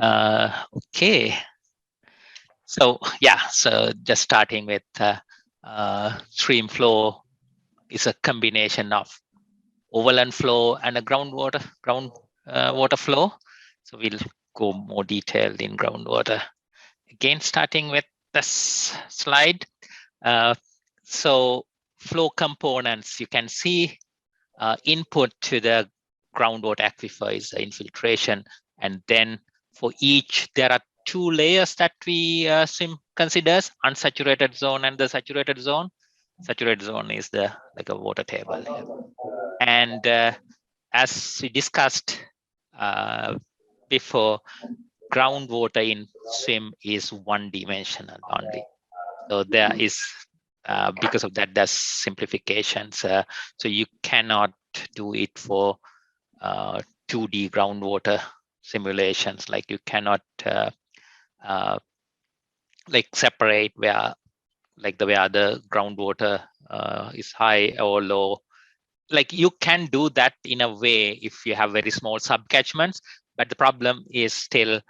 Okay. So yeah, so just starting with stream flow is a combination of overland flow and a ground water flow. So we'll go more detailed in groundwater. Again, starting with this slide. So flow components, you can see input to the groundwater aquifer is the infiltration. And then for each, there are two layers that we considers, unsaturated zone and the saturated zone. Saturated zone is the like a water table here. And as we discussed before, groundwater in swim is one dimensional only. So there is, because of that, there's simplifications. So you cannot do it for 2D groundwater simulations. Like you cannot like separate where like the where the groundwater is high or low. Like you can do that in a way if you have very small subcatchments, but the problem is still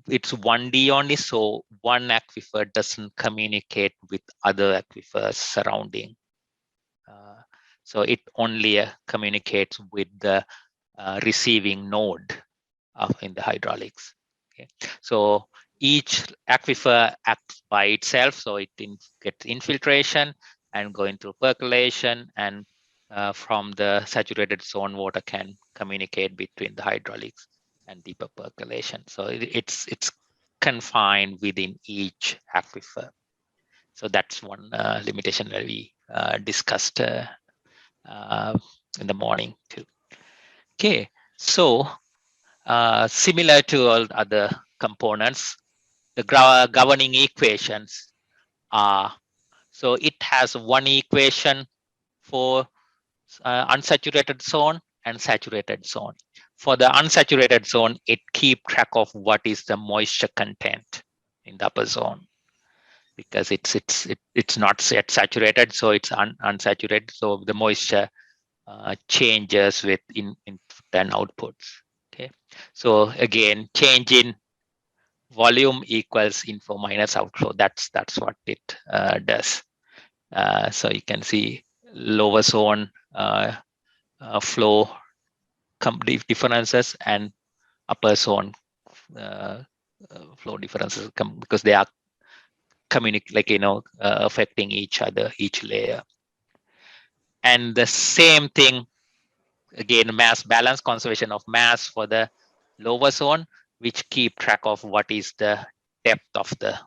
it's 1D only, so one aquifer doesn't communicate with other aquifers surrounding. So it only communicates with the receiving node in the hydraulics. Okay. So each aquifer acts by itself, so it gets infiltration and going through percolation, and from the saturated zone, water can communicate between the hydraulics and deeper percolation. So it's confined within each aquifer. So that's one limitation that we discussed in the morning too. Okay, so similar to all other components, the governing equations are, so it has one equation for unsaturated zone and saturated zone. For the unsaturated zone, it keeps track of what is the moisture content in the upper zone, because it's not yet saturated, so it's unsaturated. So the moisture changes with input and outputs. Okay, so again, change in volume equals inflow minus outflow. That's what it does. So you can see lower zone flow differences and upper zone flow differences because they are affecting each other, each layer. And the same thing again, mass balance, conservation of mass for the lower zone, which keep track of what is the depth of the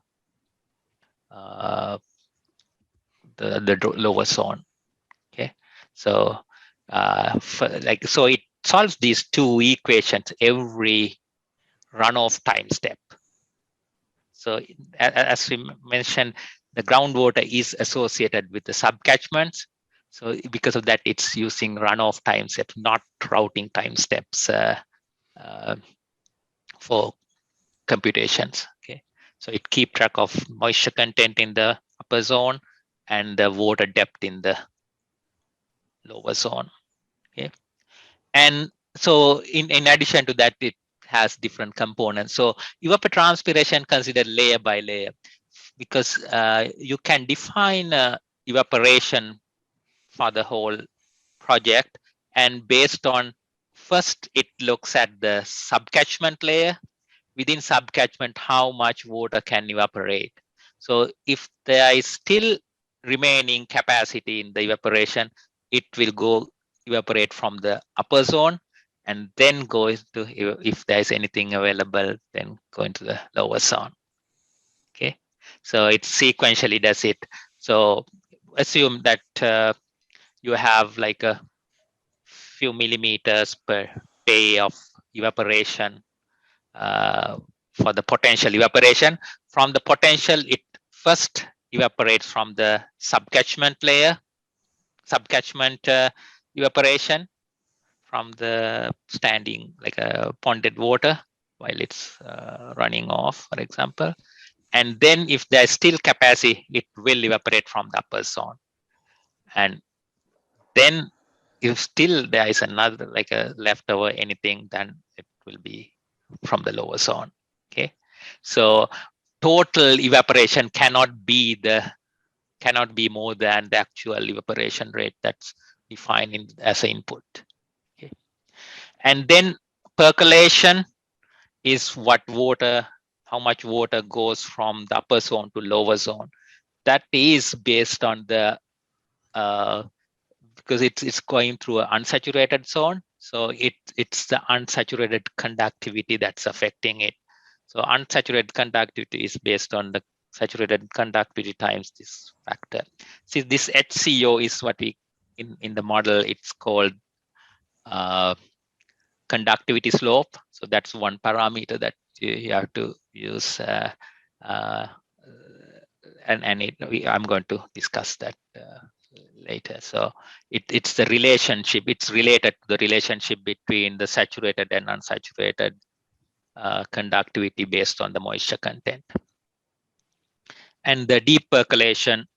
lower zone. Okay, so so it solves these two equations every runoff time step. So as we mentioned, the groundwater is associated with the subcatchments. So because of that, it's using runoff time steps, not routing time steps for computations. Okay, so it keeps track of moisture content in the upper zone and the water depth in the lower zone. Okay, and so in addition to that, it has different components. So evapotranspiration considered layer by layer, because you can define evaporation for the whole project, and based on first it looks at the subcatchment layer. Within subcatchment, how much water can evaporate. So if there is still remaining capacity in the evaporation, it will go evaporate from the upper zone and then go into, if there is anything available, then go into the lower zone. Okay, so it sequentially does it. So assume that you have like a few millimeters per day of evaporation for the potential evaporation. From the potential, it first evaporates from the subcatchment layer, subcatchment evaporation from the standing like a ponded water while it's running off, for example. And then if there's still capacity, it will evaporate from the upper zone. And then if still there is another like a leftover anything, then it will be from the lower zone. Okay, so total evaporation cannot be more than the actual evaporation rate that's defined as an input. Okay, and then percolation is how much water goes from the upper zone to lower zone. That is based on the because it's going through an unsaturated zone, so it's the unsaturated conductivity that's affecting it. So unsaturated conductivity is based on the saturated conductivity times this factor. See, this HCO is what we in the model it's called conductivity slope. So that's one parameter that you have to use, I'm going to discuss that later. So it's the relationship. It's related to the relationship between the saturated and unsaturated conductivity based on the moisture content. And the deep percolation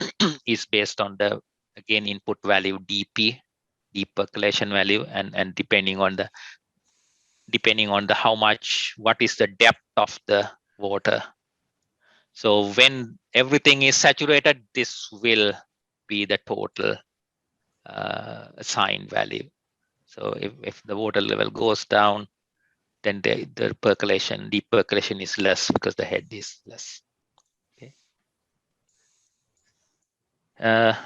is based on the, again, input value dP, deep percolation value, and depending on the what is the depth of the water. So when everything is saturated, this will be the total assigned value. So if the water level goes down, then the deep percolation is less because the head is less. Okay.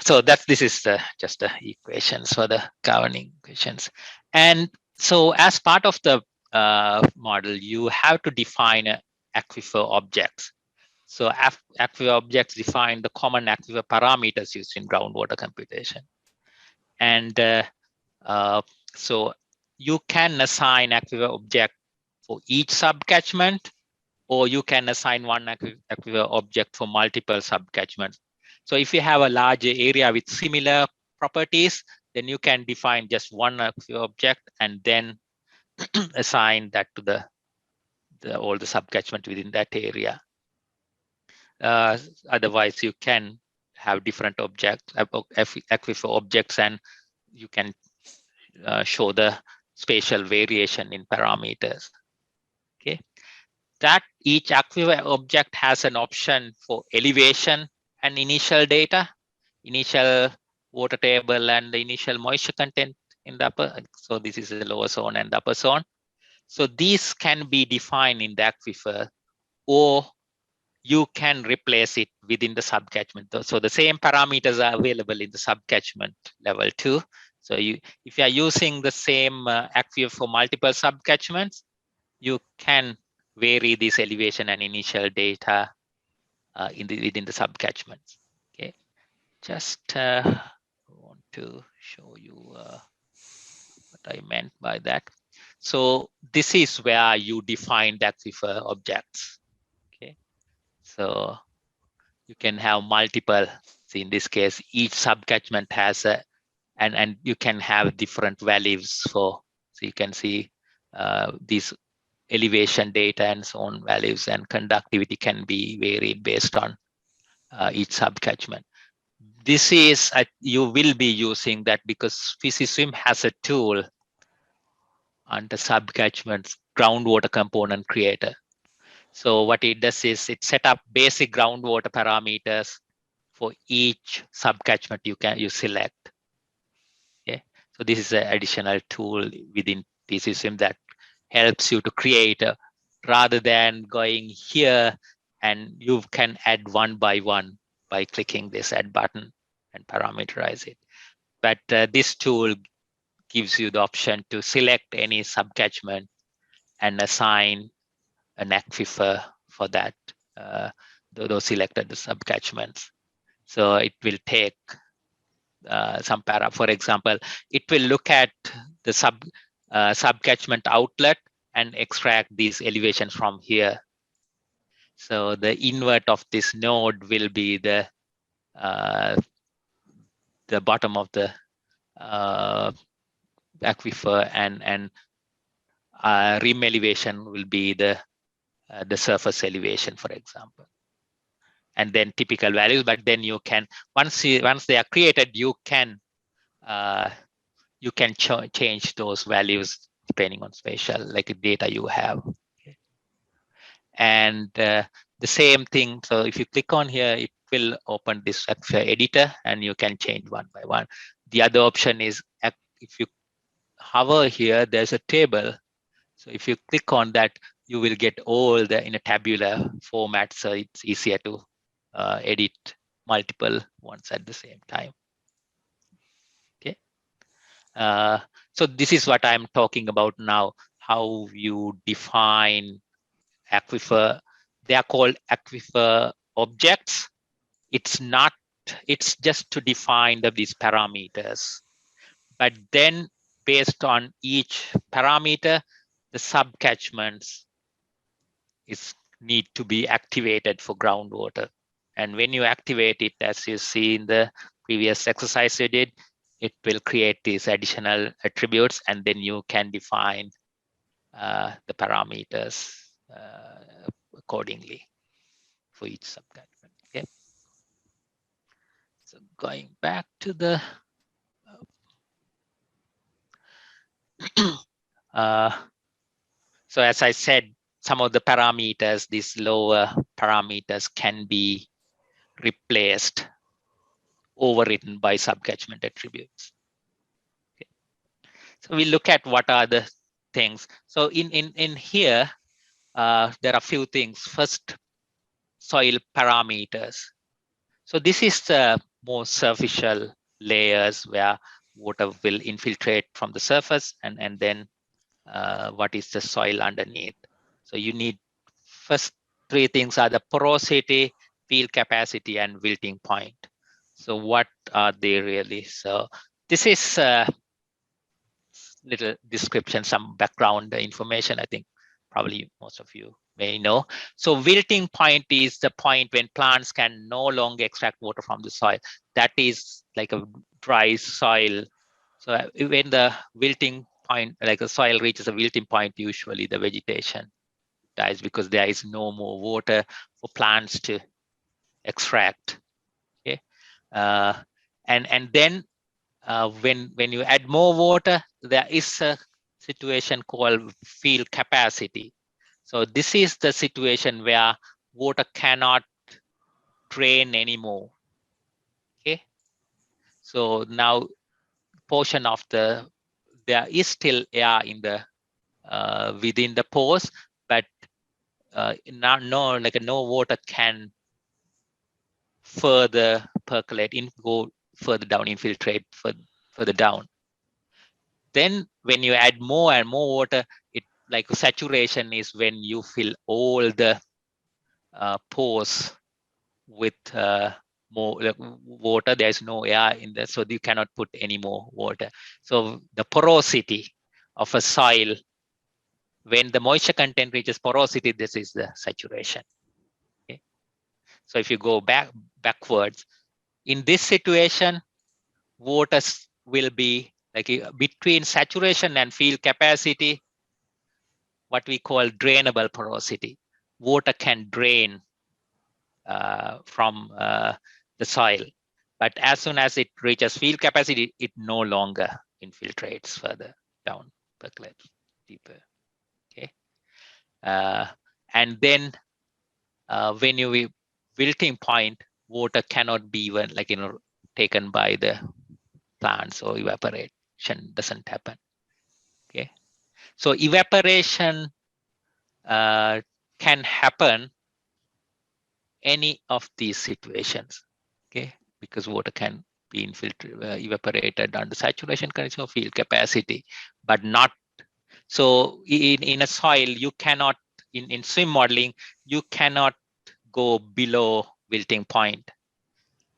So this is just the equations for the governing equations. And so as part of the model, you have to define aquifer objects. So aquifer objects define the common aquifer parameters used in groundwater computation. And so you can assign aquifer object for each subcatchment, or you can assign one aquifer object for multiple subcatchments. So if you have a large area with similar properties, then you can define just one aquifer object and then assign that to all the subcatchment within that area. Otherwise, you can have different aquifer objects, and you can show the spatial variation in parameters. Okay, that each aquifer object has an option for elevation and initial data, initial water table, and the initial moisture content in the upper. So this is the lower zone and the upper zone. So these can be defined in the aquifer, or you can replace it within the subcatchment. So the same parameters are available in the subcatchment level too. So if you are using the same aquifer for multiple subcatchments, you can vary this elevation and initial data within the subcatchments. Okay, just want to show you what I meant by that. So this is where you define the aquifer objects. Okay, so you can have multiple. See, in this case, each subcatchment has and you can have different values for. So you can see these elevation data and so on values, and conductivity can be varied based on each subcatchment. This is you will be using that because PhysiSwim has a tool under subcatchments groundwater component creator. So what it does is it set up basic groundwater parameters for each subcatchment you select. Okay, so this is an additional tool within PhysiSwim that helps you to create rather than going here, and you can add one by one by clicking this add button and parameterize it. But this tool gives you the option to select any subcatchment and assign an aquifer for that, those selected subcatchments. So it will take some for example, it will look at the subcatchment outlet and extract these elevations from here. So the invert of this node will be the bottom of the aquifer, and rim elevation will be the surface elevation, for example, and then typical values. But then you can once they are created, you can change those values depending on spatial data you have. Okay. And the same thing. So if you click on here, it will open this editor and you can change one by one. The other option is if you hover here, there's a table. So if you click on that, you will get all the in a tabular format. So it's easier to edit multiple ones at the same time. Okay. So this is what I'm talking about now, how you define aquifer. They are called aquifer objects. It's not, it's just to define these parameters. But then based on each parameter, the subcatchments is need to be activated for groundwater. And when you activate it, as you see in the previous exercise you did, it will create these additional attributes, and then you can define the parameters accordingly for each subcatchment. Okay. So going back to the so as I said, some of the parameters, these lower parameters can be replaced, overwritten by subcatchment attributes. Okay. So we look at what are the things. So in here, there are a few things. First, soil parameters. So this is the more superficial layers where water will infiltrate from the surface, and then what is the soil underneath. So you need first three things are the porosity, field capacity, and wilting point. So what are they really? So this is little description, some background information. I think probably most of you may know. So wilting point is the point when plants can no longer extract water from the soil. That is like a dry soil. So when the wilting point, like the soil reaches a wilting point, usually the vegetation dies because there is no more water for plants to extract. Okay, and then when you add more water, there is a situation called field capacity. So this is the situation where water cannot drain anymore. Okay, so now portion of there is still air in the within the pores, but no water can further percolate in, go further down, infiltrate further down. Then when you add more and more water, it like saturation is when you fill all the pores with more water. There's no air in there, so you cannot put any more water. So the porosity of a soil, when the moisture content reaches porosity, this is the saturation. Okay. So if you go backwards, in this situation, water will be like between saturation and field capacity, what we call drainable porosity. Water can drain from the soil, but as soon as it reaches field capacity, it no longer infiltrates further down, percolates deeper. Okay, and then when you wilting point, water cannot be even taken by the plants, so evaporation doesn't happen. Okay, so evaporation can happen any of these situations. Okay, because water can be infiltrated, evaporated under saturation condition of field capacity, but not so in a soil. You cannot in swim modeling, you cannot go below wilting point.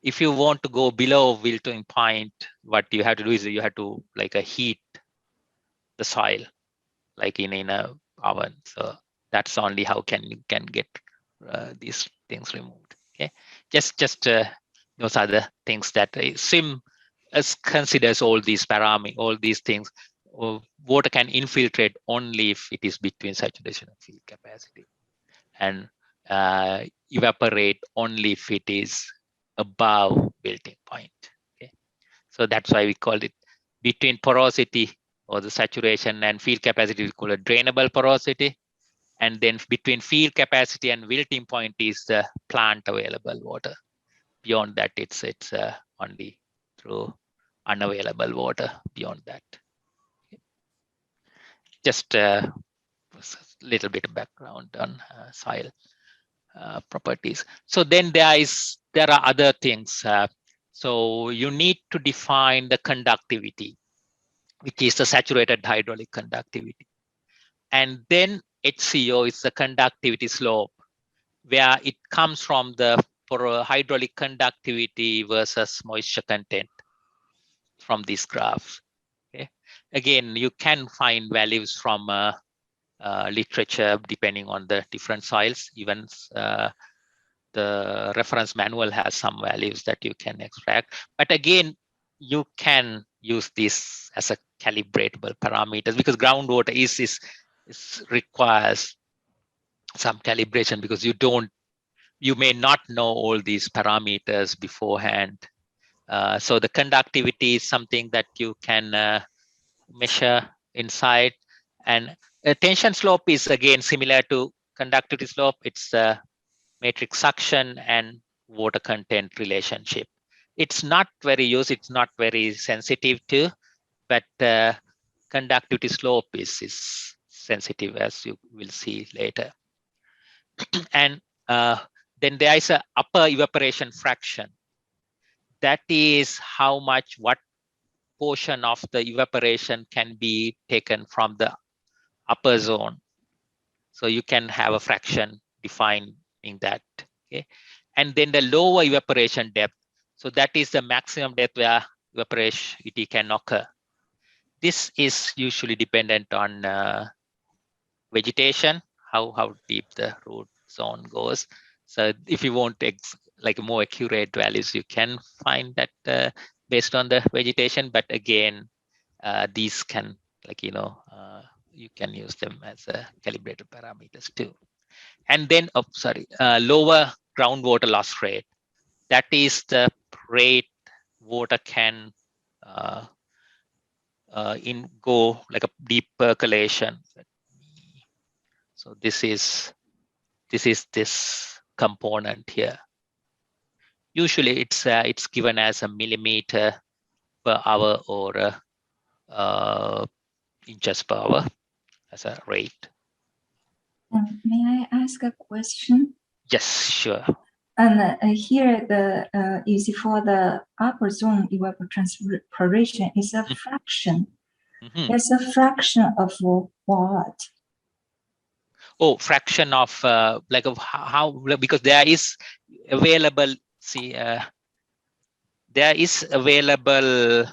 If you want to go below wilting point, what you have to do is you have to heat the soil like in a oven. So that's only how you can get these things removed. Okay, just those are the things that swim considers all these parameters, all these things. Water can infiltrate only if it is between saturation and field capacity, and evaporate only if it is above wilting point. Okay, so that's why we call it between porosity or the saturation and field capacity. We call it drainable porosity, And then between field capacity and wilting point is the plant available water. Beyond that, it's only through unavailable water beyond that. Just a little bit of background on soil properties. So then there are other things. So you need to define the conductivity, which is the saturated hydraulic conductivity. And then HCO is the conductivity slope, where it comes from the hydraulic conductivity versus moisture content from these graphs. Okay. Again, you can find values from literature depending on the different soils. Even the reference manual has some values that you can extract. But again, you can use this as a calibratable parameters, because groundwater is requires some calibration, because you may not know all these parameters beforehand. So the conductivity is something that you can measure inside. And tension slope is again similar to conductivity slope. It's matrix suction and water content relationship. It's not very used, it's not very sensitive to, but conductivity slope is sensitive, as you will see later. And then there is a upper evaporation fraction. That is how much, what portion of the evaporation can be taken from the upper zone. So you can have a fraction defining that. Okay. And then the lower evaporation depth. So that is the maximum depth where evaporation can occur. This is usually dependent on vegetation, how deep the root zone goes. So if you want like more accurate values, you can find that based on the vegetation. But again, these can, like, you can use them as a calibrated parameters too. And then, lower groundwater loss rate. That is the rate water can go like a deep percolation. So this is this component here. Usually it's given as a millimeter per hour or inches per hour as a rate. May I ask a question? Yes, sure. And here the is for the upper zone evapotranspiration is a fraction. Mm-hmm. It's a fraction of what? Oh, fraction of like of how, because there is available. See, there is available.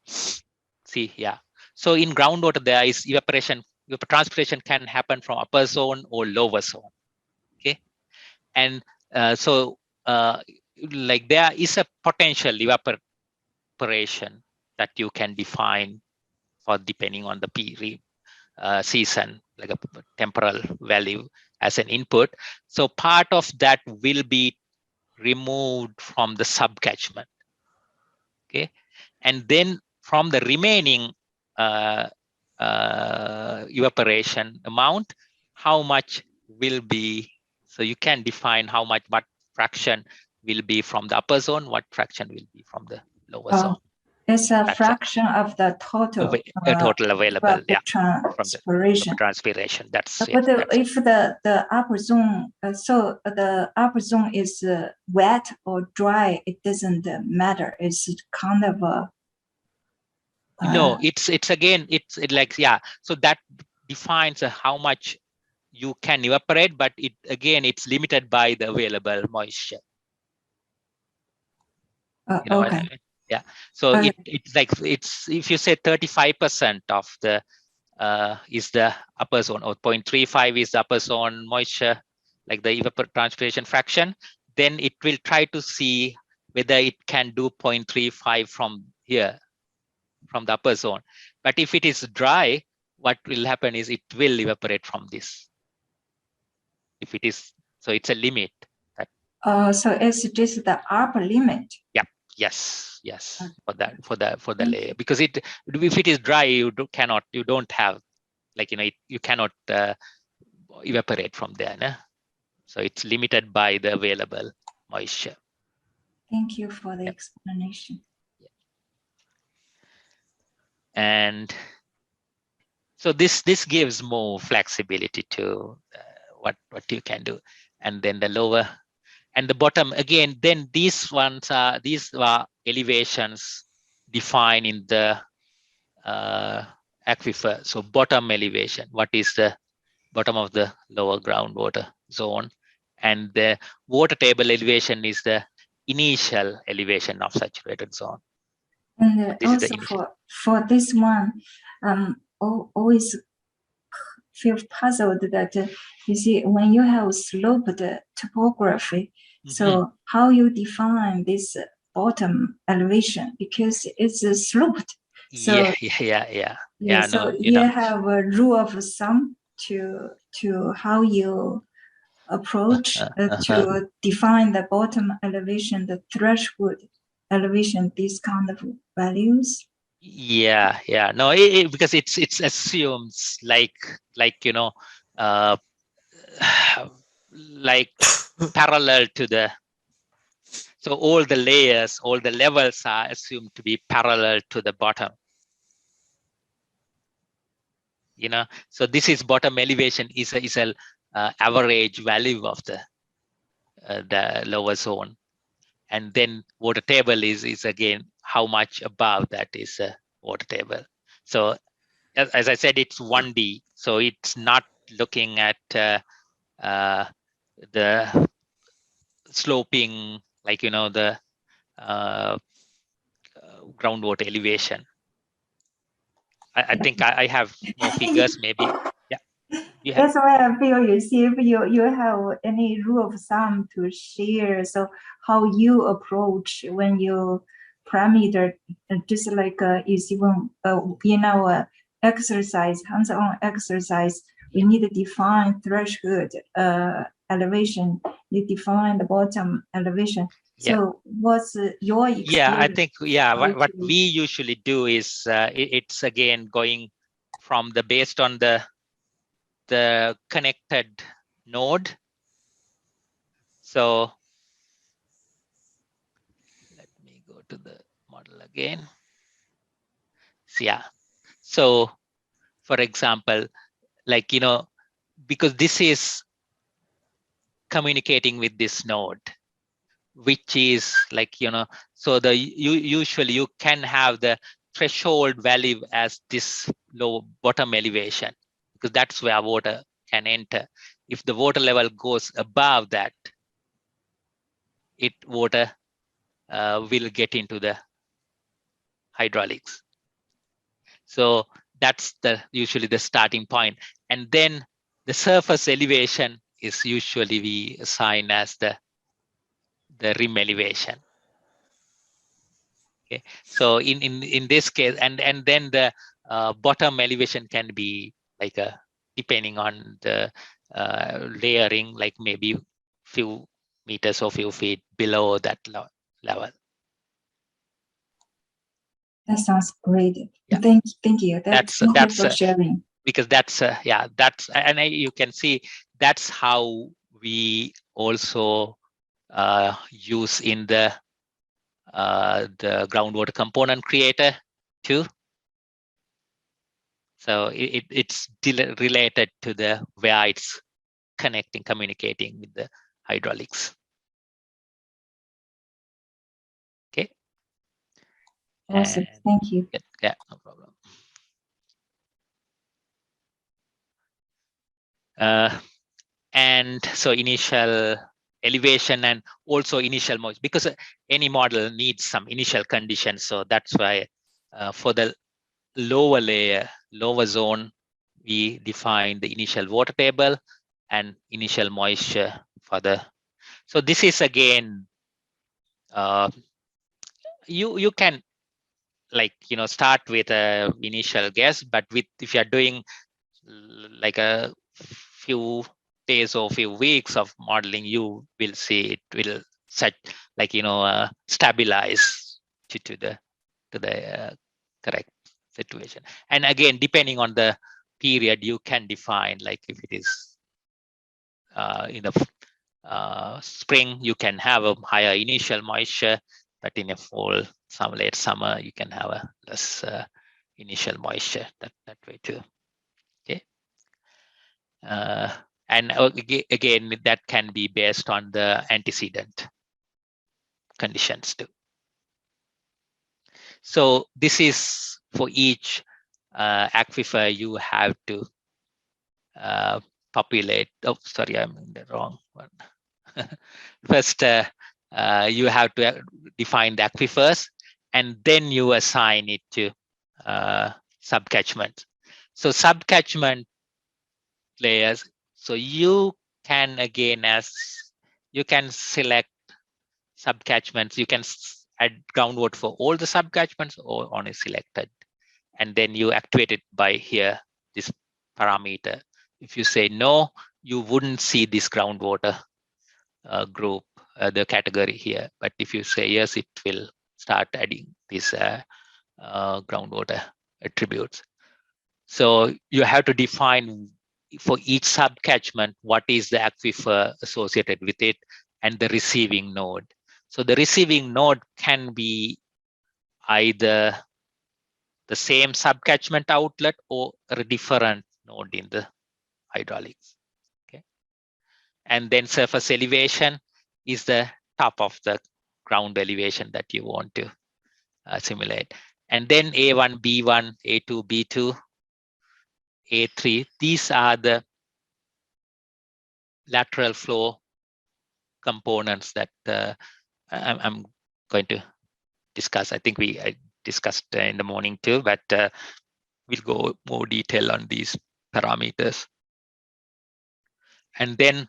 See, yeah. So in groundwater, there is evaporation. Evapotranspiration can happen from upper zone or lower zone. Okay, and so like there is a potential evaporation that you can define for depending on the season, like a temporal value as an input. So part of that will be removed from the subcatchment. Okay, and then from the remaining evaporation amount, how much will be, so you can define how much, what fraction will be from the upper zone, what fraction will be from the lower zone. It's a fraction of the total total available, yeah, from the transpiration. That's but that's if the upper zone, so the upper zone is wet or dry, it doesn't matter. It's kind of a no, it's again, it's like, yeah, so that defines how much you can evaporate, but it again, it's limited by the available moisture. You know, okay. Yeah, so it's like, it's, if you say 35% of the is the upper zone, or 0.35 is the upper zone moisture, like the evapotranspiration fraction, then it will try to see whether it can do 0.35 from here, from the upper zone. But if it is dry, what will happen is it will evaporate from this. If it is, so it's a limit. So it's just the upper limit. Yeah, Yes, yes, Okay. for the Thank layer, you. because if it is dry, you don't have, like, you cannot evaporate from there, no? So it's limited by the available moisture. Thank you for the Yep. explanation. And so this gives more flexibility to what you can do. And then the lower and the bottom, again, then these are elevations defined in the aquifer. So bottom elevation, what is the bottom of the lower groundwater zone, and the water table elevation is the initial elevation of saturated zone. And So this is the also initial. for this one, always feel puzzled that you see when you have sloped topography, so how you define this bottom elevation, because it's sloped. So Yeah. so No, you have a rule of thumb to how you approach to define the bottom elevation, the threshold elevation, these kind of values. Yeah. No, because it's assumes like uh, like parallel to the. So all the layers, all the levels are assumed to be parallel to the bottom. So this is bottom elevation is a average value of the lower zone, and then water table is again how much above that is water table. So as I said, it's 1D, so it's not looking at the sloping, like the groundwater elevation. I think I have more figures, maybe. Yeah, you have. That's why I feel, you see, if you have any rule of thumb to share, so how you approach when you parameter, just like you see when in our exercise, hands-on exercise, we need to define threshold elevation. You define the bottom elevation. Yeah. So what's your experience? Yeah, I think, what we usually do is it's again going from based on the connected node. So let me go to the model again. So, yeah. So for example, like, because this is communicating with this node, which is like, so usually you can have the threshold value as this low bottom elevation, because that's where water can enter. If the water level goes above that, water will get into the hydraulics. So that's usually the starting point. And then the surface elevation is usually we assign as the rim elevation. Okay, so in this case, and then the bottom elevation can be like depending on the layering, like maybe few meters or few feet below that level. That sounds great. Yeah. Thank you. Thank you for sharing. Because that's and you can see that's how we also use in the groundwater component creator too. So it's related to the where it's communicating with the hydraulics. Okay. Awesome. Thank you. Yeah, no problem. And so initial elevation and also initial moisture, because any model needs some initial conditions. So that's why for the lower layer, lower zone, we define the initial water table and initial moisture for the. So this is again, you can like start with a initial guess, but if you're doing like a few days or few weeks of modeling, you will see it will set like stabilize to the correct situation. And again, depending on the period, you can define, like if it is in the spring, you can have a higher initial moisture, but in a fall, some late summer, you can have a less initial moisture that way too. Okay. And again, that can be based on the antecedent conditions too. So this is for each aquifer you have to populate. Oh, sorry, I'm in the wrong one. First, you have to define the aquifers, and then you assign it to subcatchment. So subcatchment layers. So you can again, as you can select subcatchments, you can add groundwater for all the subcatchments or only selected, and then you activate it by here, this parameter. If you say no, you wouldn't see this groundwater group, the category here. But if you say yes, it will start adding these groundwater attributes. So you have to define for each subcatchment what is the aquifer associated with it and the receiving node. So the receiving node can be either the same subcatchment outlet or a different node in the hydraulics. Okay. And then surface elevation is the top of the ground elevation that you want to simulate. And then A1, B1, A2, B2, A3, these are the lateral flow components that I'm going to discuss. I think I discussed in the morning too, but we'll go more detail on these parameters. And then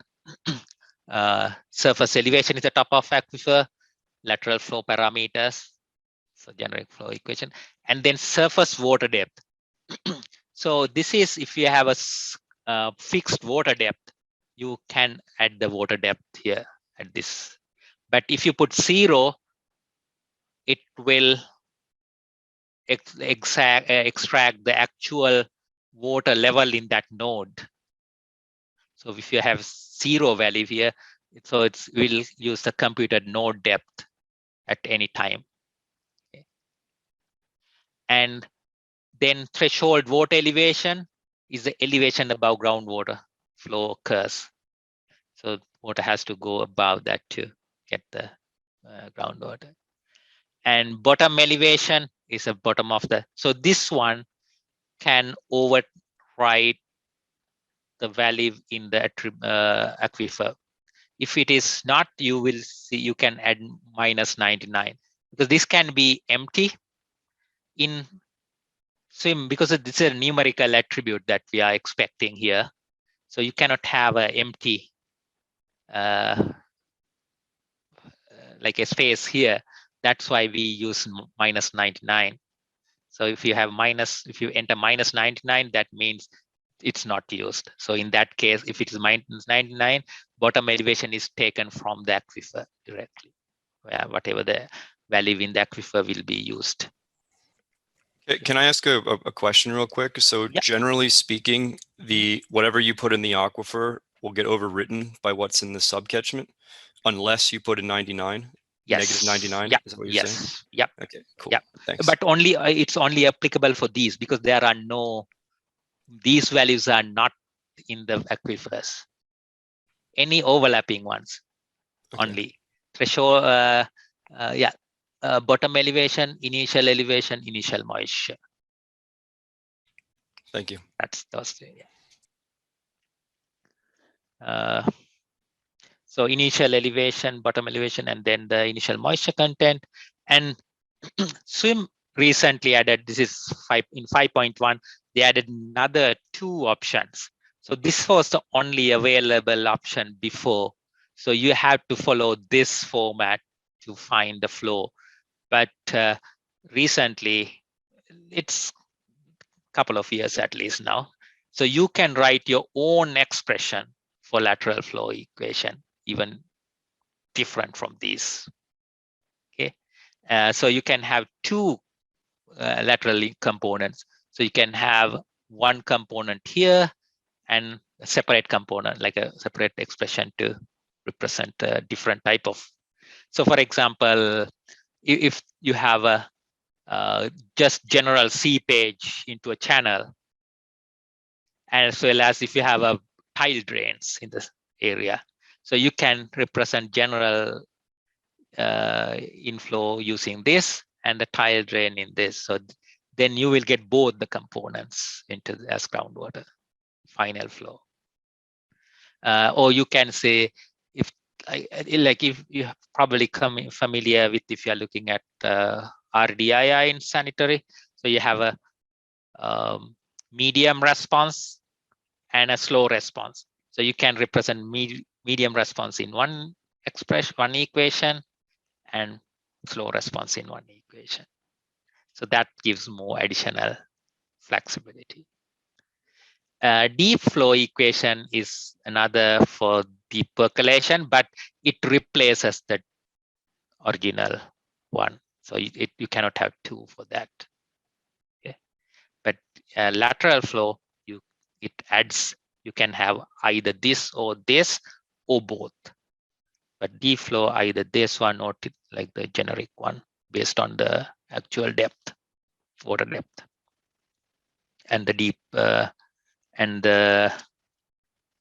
surface elevation is the top of aquifer, lateral flow parameters, so generic flow equation, and then surface water depth. So this is if you have a fixed water depth, you can add the water depth here at this. But if you put 0, it will extract the actual water level in that node. So if you have 0 value here, so it will use the computed node depth at any time. Okay. And then threshold water elevation is the elevation above groundwater flow occurs. So water has to go above that to get the groundwater. And bottom elevation is the bottom of the, so this one can override the value in the aquifer. If it is not, you will see you can add -99 because this can be empty in swim because this is a numerical attribute that we are expecting here. So you cannot have an empty like a space here. That's why we use -99. So if you have if you enter -99, that means it's not used. So in that case, if it is -99, bottom elevation is taken from the aquifer directly. Whatever the value in the aquifer will be used. Can I ask a question real quick? So yeah. Generally speaking, whatever you put in the aquifer will get overwritten by what's in the subcatchment unless you put a 99. Yes. -99. Yep. Is that what you're yes. saying? Yep. Okay, cool. Yep. Thanks. But only it's only applicable for these because there are these values are not in the aquifers. Any overlapping ones, okay. Only threshold. Bottom elevation, initial moisture. Thank you. That's those. Yeah. So initial elevation, bottom elevation, and then the initial moisture content. And swim recently added, this is in 5.1, they added another 2 options. So this was the only available option before. So you have to follow this format to find the flow. But recently, it's a couple of years at least now. So you can write your own expression for lateral flow equation, even different from these. Okay. So you can have two lateral components. So you can have one component here and a separate component, like a separate expression to represent a different type of. So for example, if you have a just general seepage into a channel, as well as if you have a tile drains in this area, so you can represent general inflow using this and the tile drain in this. So then you will get both the components into as groundwater final flow. Or you can say, if like if you probably come familiar with, if you are looking at RDII in sanitary, so you have a medium response and a slow response. So you can represent medium response in one expression, one equation, and slow response in one equation. So that gives more additional flexibility. Deep flow equation is another for deep percolation, but it replaces the original one. So you cannot have two for that. Okay. But lateral flow, it adds, you can have either this or both. But deep flow, either this one or like the generic one, based on the actual depth, water depth, and the deep and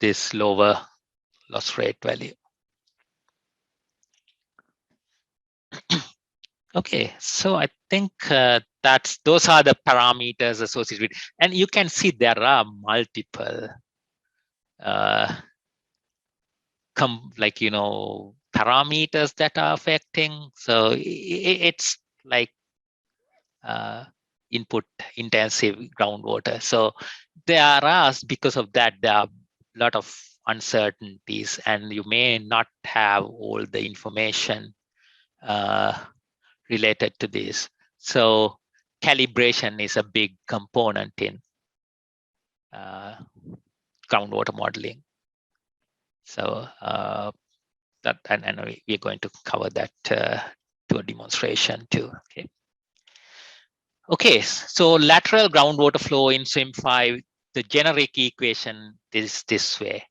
this lower loss rate value. Okay, so I think those are the parameters associated with, and you can see there are multiple parameters that are affecting. So it's like input intensive groundwater. So there are, because of that, there are a lot of uncertainties, and you may not have all the information related to this. So calibration is a big component in groundwater modeling. So that, and we're going to cover that to a demonstration too. Okay. Okay, so lateral groundwater flow in SWIM 5, the generic equation is this way.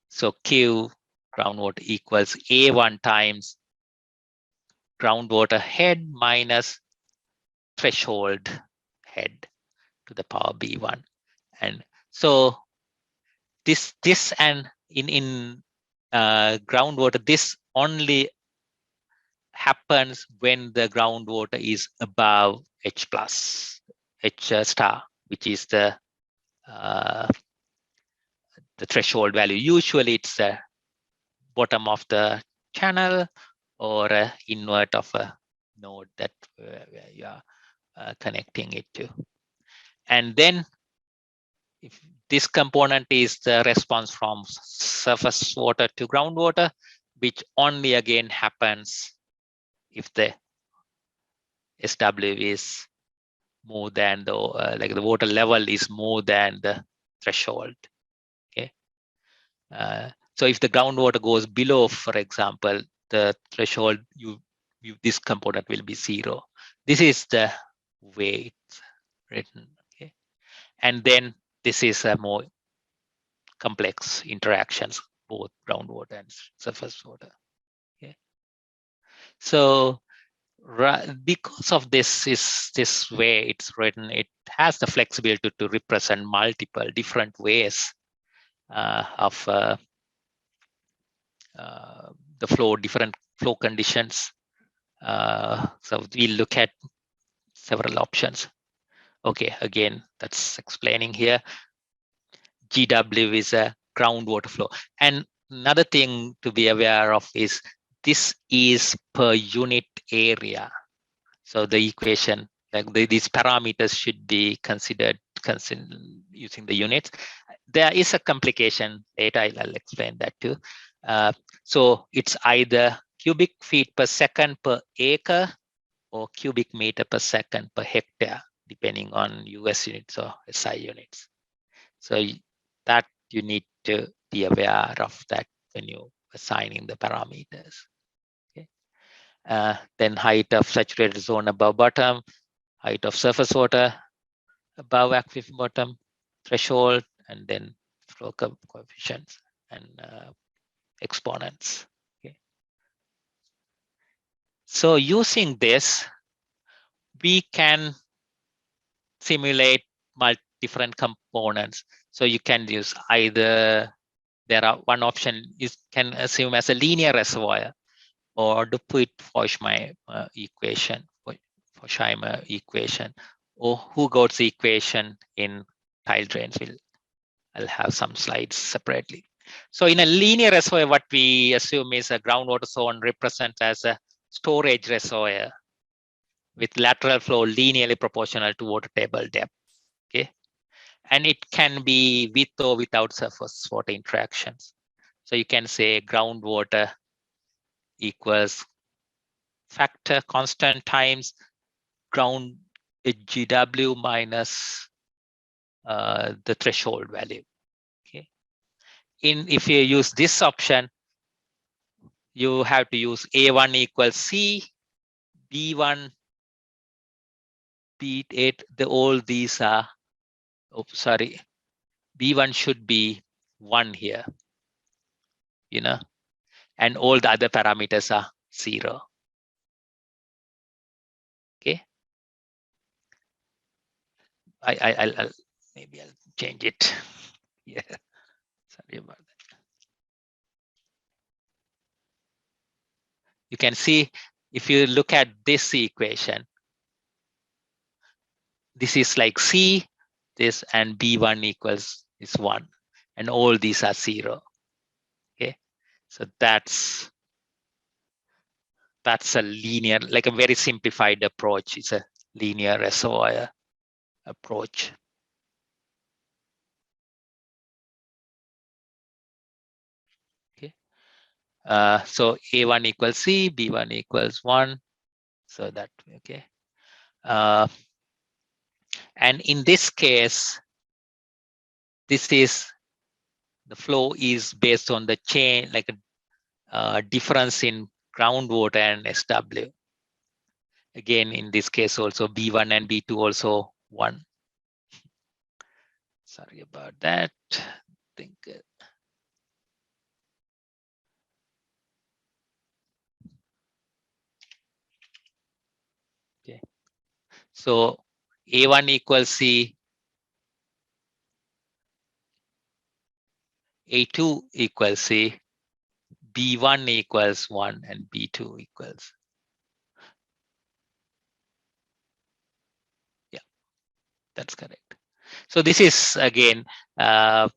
So Q groundwater equals A1 times groundwater head minus threshold head to the power B1. And so this and in groundwater, this only happens when the groundwater is above H plus, H star, which is the threshold value. Usually it's the bottom of the channel or a invert of a node that where you are connecting it to. And then if this component is the response from surface water to groundwater, which only again happens if the SW is more than the like the water level is more than the threshold. Okay. So if the groundwater goes below, for example, the threshold, this component will be 0. This is the way it's written. Okay. And then this is a more complex interactions, both groundwater and surface water. Okay. So because of this way it's written, it has the flexibility to represent multiple different ways of the flow, different flow conditions. So we'll look at several options. Okay, again, that's explaining here. GW is a groundwater flow. And another thing to be aware of is this is per unit area. So the equation, like these parameters should be considered using the units. There is a complication later, I'll explain that too. So it's either cubic feet per second per acre or cubic meter per second per hectare, depending on US units or SI units. So that you need to be aware of that when you're assigning the parameters. Okay. Then height of saturated zone above bottom, height of surface water above aquifer bottom, threshold, and then flow coefficients and exponents. Okay. So using this, we can simulate different components. So you can use either, there are one option you can assume as a linear reservoir, or the Puig-Forchheimer equation, Forchheimer equation, or Hugot's equation in tile drains. I'll have some slides separately. So in a linear reservoir, what we assume is a groundwater zone represents as a storage reservoir with lateral flow linearly proportional to water table depth. Okay, and it can be with or without surface water interactions. So you can say groundwater equals factor constant times ground GW minus the threshold value. Okay. If you use this option, you have to use A1 equals C, B1, B8. All these are, oh, sorry, B1 should be 1 here, you know, and all the other parameters are 0. Okay. I'll maybe I'll change it. Yeah, sorry about that. You can see if you look at this equation, this is like C, this, and B1 equals is 1, and all these are 0. Okay, so that's a linear, like a very simplified approach. It's a linear reservoir approach. Okay, so A1 equals C, B1 equals 1. So that, okay. And in this case, this is, the flow is based on the chain, like a difference in groundwater and SW. Again, in this case also B1 and B2 also 1. Sorry about that. I think okay. So A1 equals C, A2 equals C, B1 equals 1, and B2 equals. Yeah, that's correct. So this is again what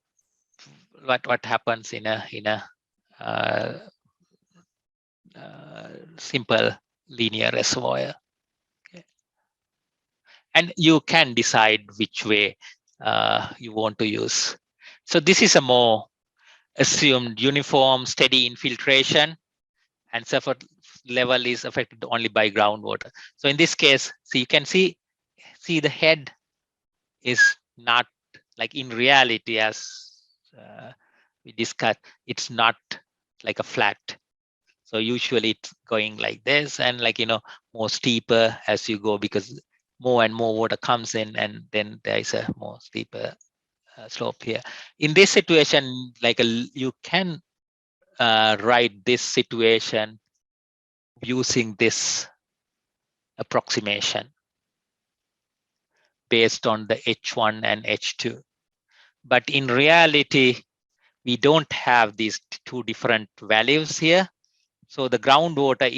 happens in a simple linear reservoir. Okay. And you can decide which way you want to use. So this is a more assumed uniform steady infiltration, and surface level is affected only by groundwater. So in this case, so you can see the head is not, like in reality, as we discussed, it's not like a flat. So usually it's going like this, and like, you know, more steeper as you go, because more and more water comes in, and then there is a more steeper slope here. In this situation, like you can write this situation using this approximation based on the H1 and H2. But in reality, we don't have these two different values here. So the groundwater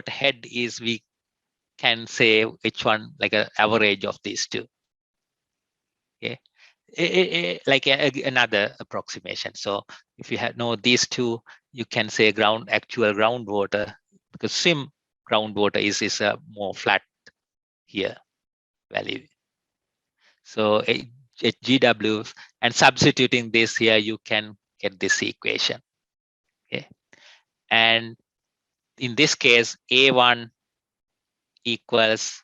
head is, we can say H1 like an average of these two. Okay, like another approximation. So if you know these two, you can say actual groundwater, because swim groundwater is a more flat here value. So GW, and substituting this here, you can get this equation. Okay, and in this case, A1 equals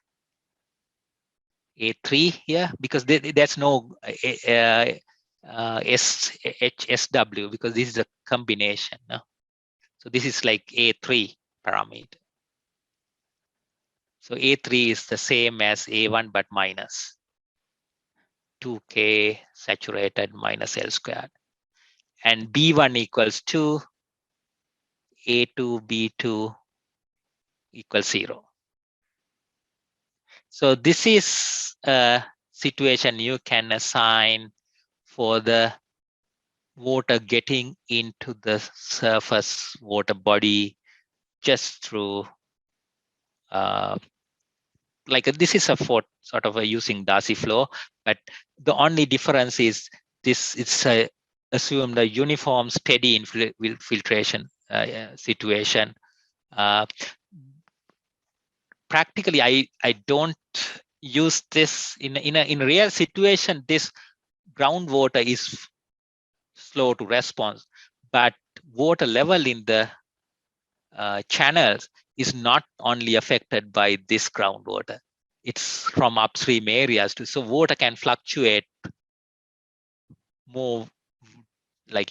A3 here, because there's no SW, because this is a combination. No? So this is like A3 parameter. So A3 is the same as A1 but minus 2K saturated minus L squared. And B1 equals 2, A2, B2 equals 0. So this is a situation you can assign for the water getting into the surface water body just through like this is a sort of a using Darcy flow, but the only difference is this it's a assume the uniform steady filtration situation. Practically, I don't use this in real situation. This groundwater is slow to response, but water level in the channels is not only affected by this groundwater. It's from upstream areas too. So water can fluctuate more, like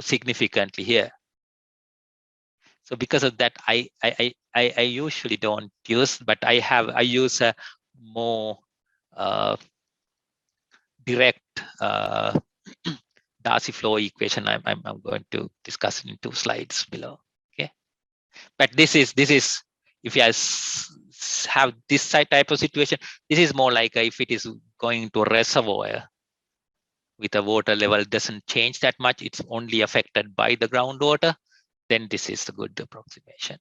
significantly here. So because of that, I usually don't use, but I use a more direct Darcy flow equation. I'm going to discuss in 2 slides below. Okay, but this is if you have this type of situation, this is more like if it is going to a reservoir with the water level doesn't change that much, it's only affected by the groundwater, then this is a good approximation.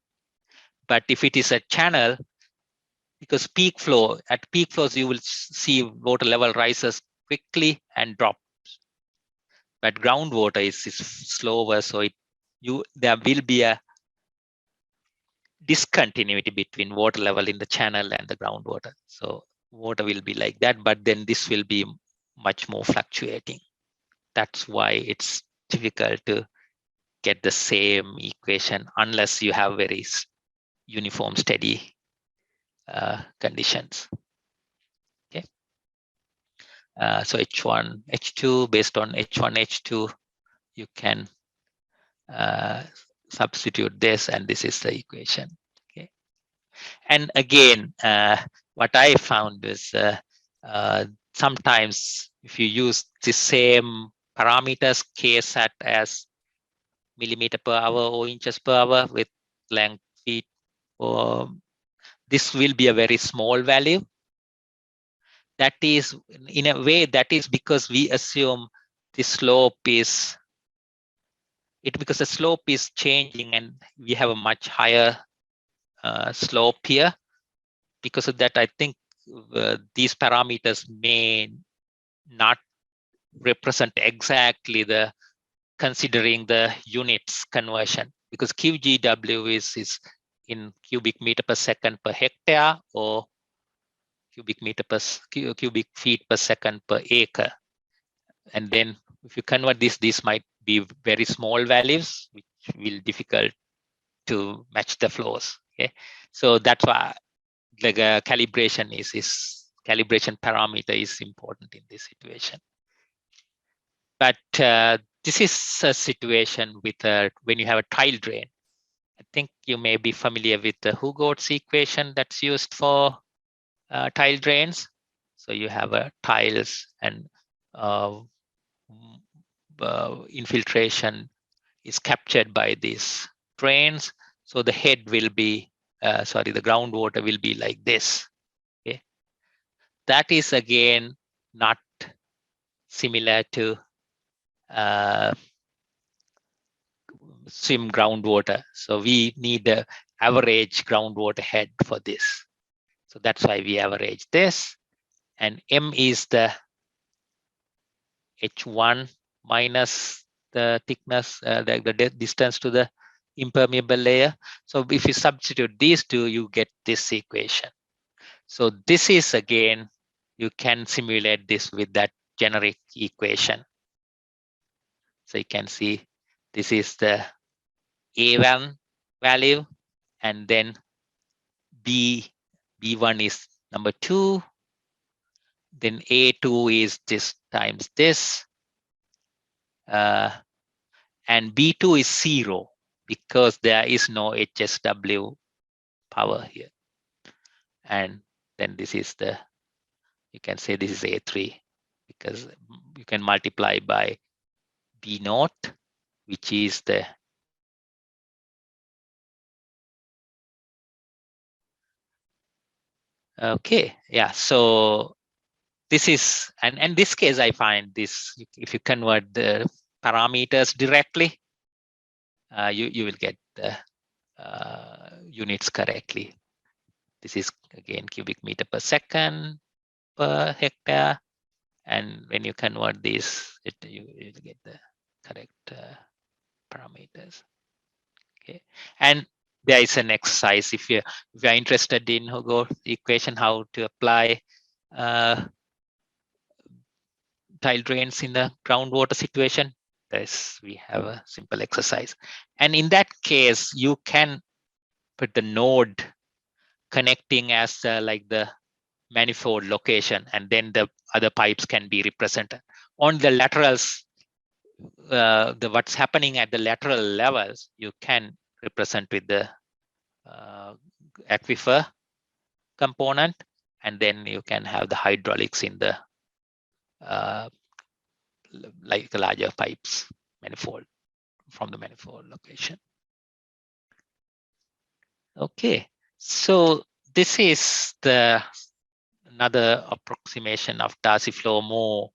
But if it is a channel, because at peak flows you will see water level rises quickly and drop, but groundwater is slower, so there will be a discontinuity between water level in the channel and the groundwater. So water will be like that, but then this will be much more fluctuating. That's why it's difficult to get the same equation unless you have very uniform steady conditions. Okay. So H1, H2, based on H1, H2, you can substitute this, and this is the equation. Okay. And again, what I found is sometimes if you use the same parameters, K sat as millimeter per hour or inches per hour with length feet, or this will be a very small value. That is, in a way, that is because we assume the slope is because the slope is changing and we have a much higher slope here. Because of that, I think these parameters may not represent exactly the considering the units conversion, because QGW is in cubic meter per second per hectare or cubic feet per second per acre. And then if you convert these might be very small values, which will difficult to match the flows. Okay, so that's why like calibration calibration parameter is important in this situation. But this is a situation with when you have a tile drain. I think you may be familiar with the Hugo's equation that's used for tile drains. So you have tiles and infiltration is captured by these drains. So the head will be, the groundwater will be like this. Okay, that is again not similar to swim groundwater. So we need the average groundwater head for this. So that's why we average this. And M is the H1 minus the thickness, the distance to the impermeable layer. So if you substitute these two, you get this equation. So this is again, you can simulate this with that generic equation. So you can see this is the A1 value, and then B1 is number 2, then A2 is this times this, and B2 is 0. because there is no HSW power here. And then this is the, you can say this is A3, because you can multiply by B naught, which is the okay. Yeah, so this is, and in this case, I find this, if you convert the parameters directly, you will get the units correctly. This is again cubic meter per second per hectare, and when you convert this, you will get the correct parameters. Okay, and there is an exercise if you are interested in Hugo equation, how to apply tile drains in the groundwater situation. We have a simple exercise, and in that case you can put the node connecting as like the manifold location, and then the other pipes can be represented on the laterals. What's happening at the lateral levels you can represent with the aquifer component, and then you can have the hydraulics in the like the larger pipes manifold from the manifold location. Okay, so this is the another approximation of Darcy flow, more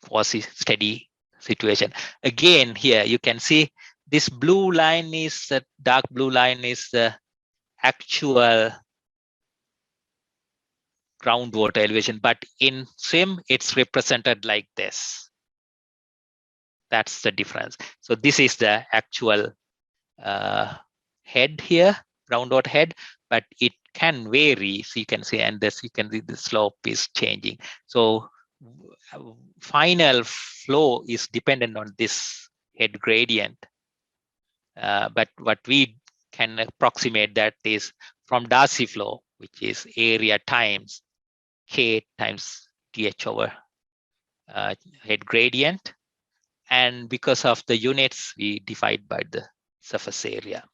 quasi steady situation. Again, here you can see this blue line is the dark blue line is the actual groundwater elevation, but in swim it's represented like this. That's the difference. So this is the actual head here, groundwater head, but it can vary. So you can see, and this you can see the slope is changing. So final flow is dependent on this head gradient. But what we can approximate that is from Darcy flow, which is area times K times DH over head gradient. And because of the units, we divide by the surface area.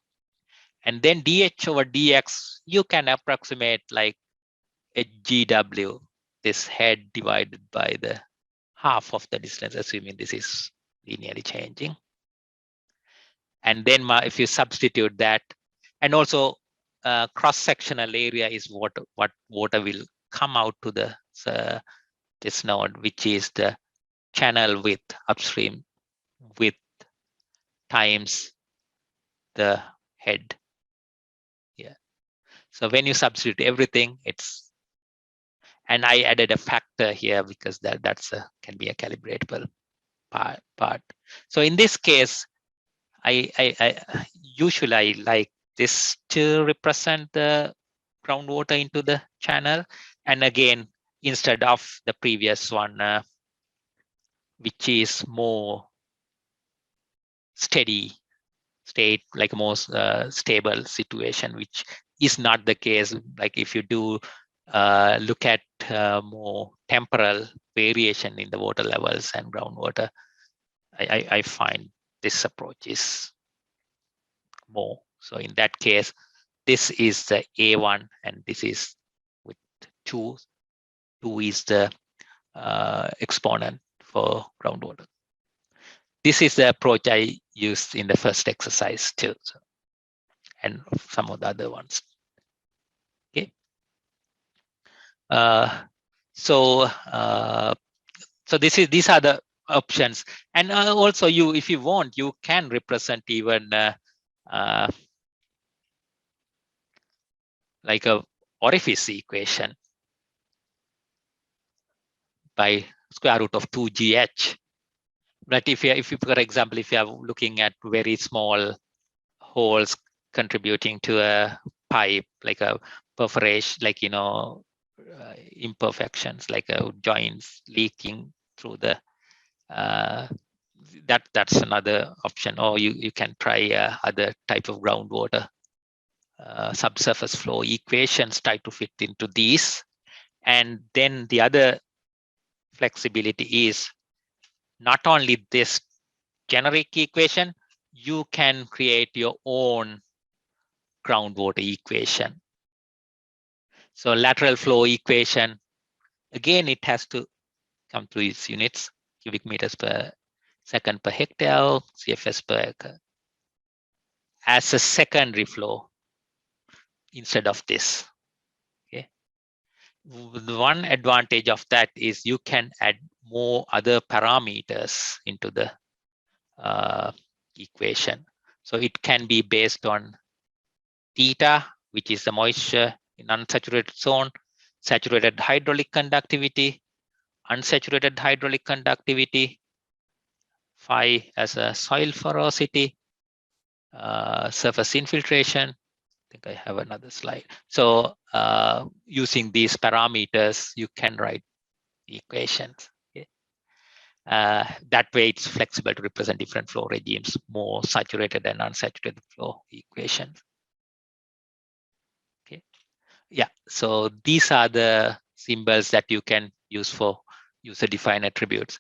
And then DH over DX, you can approximate like a GW, this head divided by the half of the distance, assuming this is linearly changing. And then if you substitute that, and also cross-sectional area is what water will come out to the this node, which is the channel width, upstream width times the head. Yeah. So when you substitute everything, it's, and I added a factor here because that's can be a calibratable part. So in this case, I usually like this to represent the groundwater into the channel, and again instead of the previous one, which is more steady state, like most stable situation, which is not the case. Like if you do look at more temporal variation in the water levels and groundwater, I find this approach is more. So in that case, this is the A1, and this is with 2. 2 is the exponent for groundwater. This is the approach I used in the first exercise too, so, and some of the other ones. Okay. So these are the options, and also if you want, you can represent even like a orifice equation by square root of 2gh. But if you, for example, if you are looking at very small holes contributing to a pipe, like a perforation, like imperfections, like joints leaking through the that's another option. Or you can try other type of groundwater subsurface flow equations, try to fit into these. And then the other flexibility is not only this generic equation, you can create your own groundwater equation. So lateral flow equation, again, it has to come through its units, cubic meters per second per hectare, CFS per acre, as a secondary flow instead of this. Okay. The one advantage of that is you can add more other parameters into the equation. So it can be based on theta, which is the moisture in unsaturated zone, saturated hydraulic conductivity, unsaturated hydraulic conductivity, phi as a soil porosity, surface infiltration. I think I have another slide. So using these parameters, you can write equations. Okay. That way it's flexible to represent different flow regimes, more saturated and unsaturated flow equations. Okay. Yeah, so these are the symbols that you can use for user-defined attributes.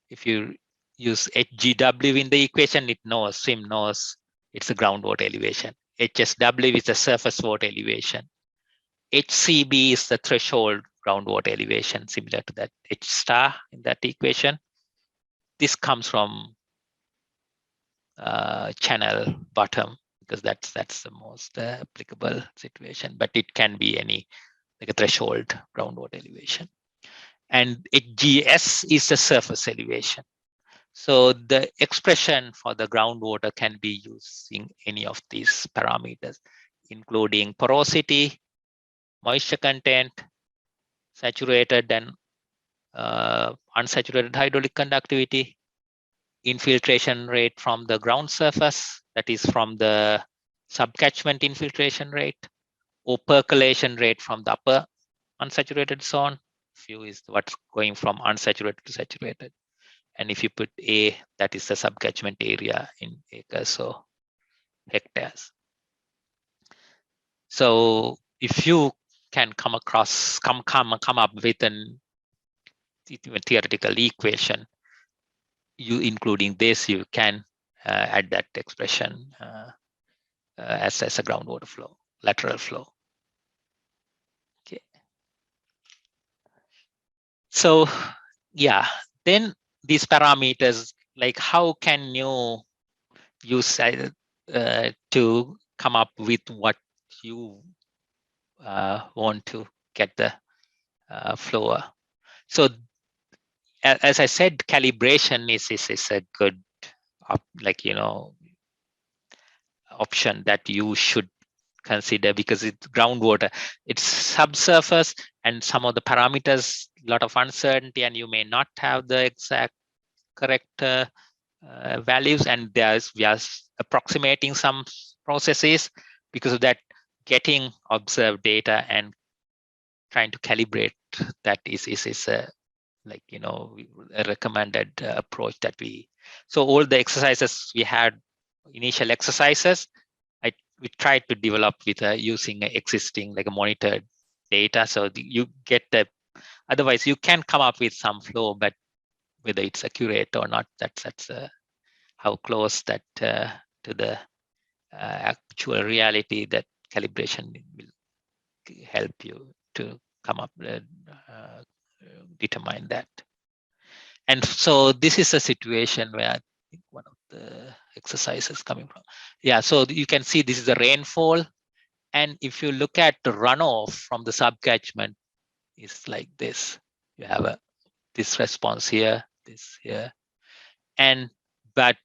If you use HGW in the equation, it knows, SIM knows it's a groundwater elevation. HSW is the surface water elevation. HCB is the threshold groundwater elevation, similar to that H star in that equation. This comes from channel bottom because that's the most applicable situation, but it can be any like a threshold groundwater elevation. And HGS is the surface elevation. So the expression for the groundwater can be using any of these parameters, including porosity, moisture content, saturated and unsaturated hydraulic conductivity, infiltration rate from the ground surface, that is from the subcatchment infiltration rate, or percolation rate from the upper unsaturated zone. Few is what's going from unsaturated to saturated. And if you put A, that is the subcatchment area in acres or hectares. So if you can come up with an theoretical equation, you including this, you can add that expression as a groundwater flow, lateral flow. Okay. So yeah, then these parameters, like how can you use to come up with what you want to get the flow? So as I said, calibration is a good option that you should consider, because it's groundwater, it's subsurface, and some of the parameters, a lot of uncertainty, and you may not have the exact correct values, and we are approximating some processes. Because of that, getting observed data and trying to calibrate that is a recommended approach that so all the exercises we had, initial exercises, we tried to develop with using existing like a monitored data, so you get the, otherwise you can come up with some flow, but whether it's accurate or not, that's how close that to the actual reality, that calibration will help you to come up determine that. And so this is a situation where I think one of the exercises coming from. Yeah, so you can see this is the rainfall. And if you look at the runoff from the subcatchment, it's like this. You have this response here, this here. But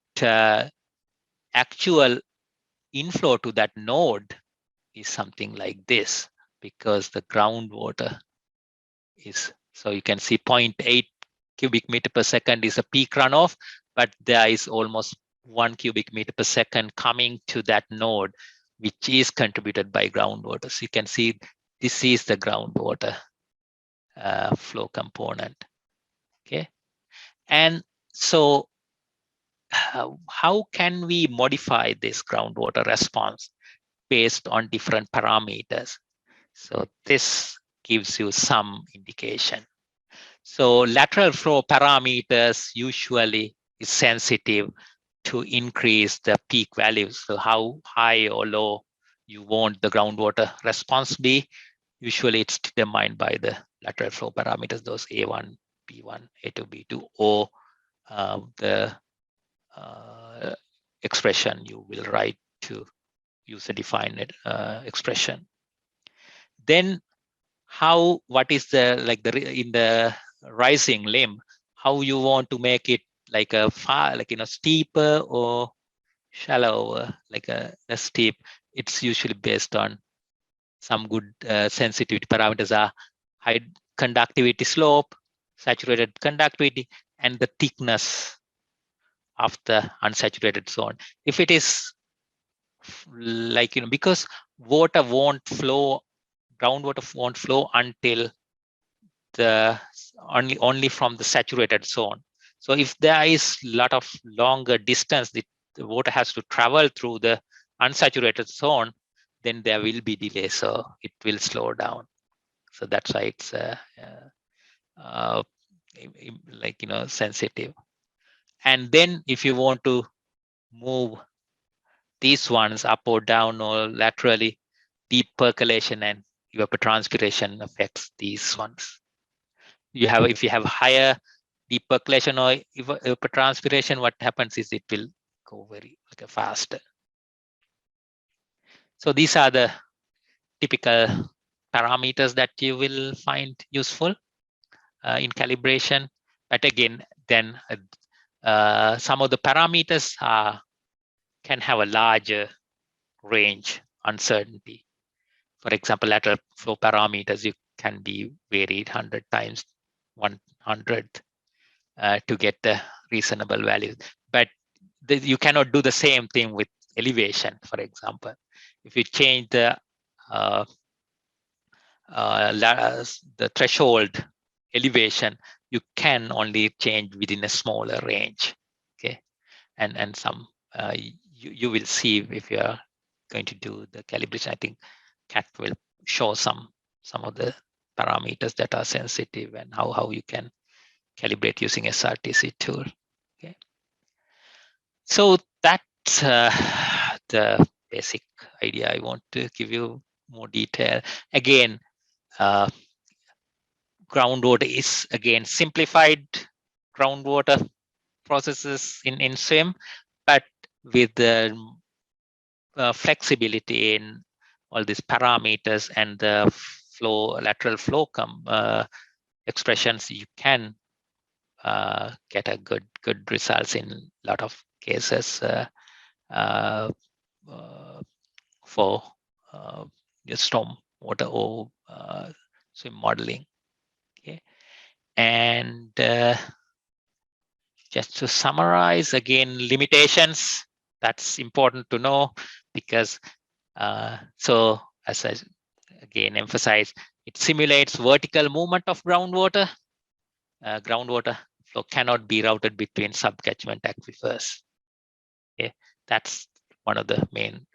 actual inflow to that node is something like this, because the groundwater is, so you can see 0.8 cubic meter per second is a peak runoff, but there is almost 1 cubic meter per second coming to that node, which is contributed by groundwater. So you can see this is the groundwater flow component. Okay, and so how can we modify this groundwater response based on different parameters? So this gives you some indication. So lateral flow parameters usually is sensitive to increase the peak values. So how high or low you want the groundwater response be. Usually it's determined by the lateral flow parameters, those A1, B1, A2, B2, or the expression you will write to user-defined expression. Then what is the in the rising limb, how you want to make it like a far, steeper or shallower, like a steep. It's usually based on some good sensitivity parameters are high conductivity slope, saturated conductivity, and the thickness of the unsaturated zone. If it is because water won't flow, groundwater won't flow until the only from the saturated zone. So if there is a lot of longer distance, the water has to travel through the unsaturated zone, then there will be delay, so it will slow down. So that's why it's sensitive. And then if you want to move these ones up or down or laterally, deep percolation and evapotranspiration affects these ones. If you have higher deep percolation or evapotranspiration, what happens is it will go very faster. So these are the typical parameters that you will find useful in calibration. But again, then some of the parameters can have a larger range uncertainty. For example, lateral flow parameters, you can be varied 100 times 100 to get the reasonable values. But you cannot do the same thing with elevation, for example. If you change the threshold elevation, you can only change within a smaller range. Okay, and some you will see if you are going to do the calibration. I think Kat will show some of the parameters that are sensitive and how you can calibrate using SRTC tool. Okay, so that's the basic idea. I want to give you more detail. Again, groundwater is again simplified groundwater processes in SWIM, but with the flexibility in all these parameters and the lateral flow expressions, you can get a good results in a lot of cases for storm water or swim modeling. Okay, and just to summarize again, limitations, that's important to know, because so as I again emphasize, it simulates vertical movement of groundwater. Groundwater flow cannot be routed between subcatchment aquifers. Okay, that's one of the main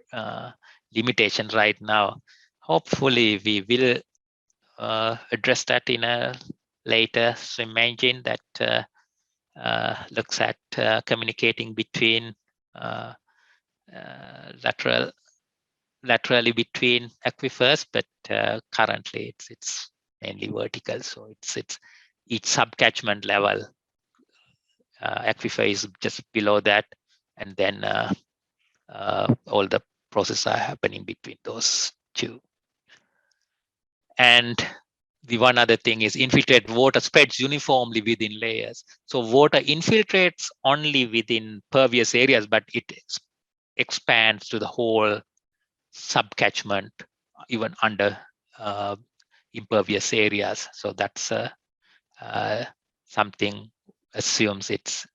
limitations right now. Hopefully we will address that in a later swim engine that looks at communicating between laterally between aquifers, but currently it's mainly vertical. So it's each subcatchment level aquifer is just below that, and then all the processes are happening between those two. And the one other thing is infiltrate water spreads uniformly within layers. So water infiltrates only within pervious areas, but it expands to the whole subcatchment, even under impervious areas. So that's something assumes it's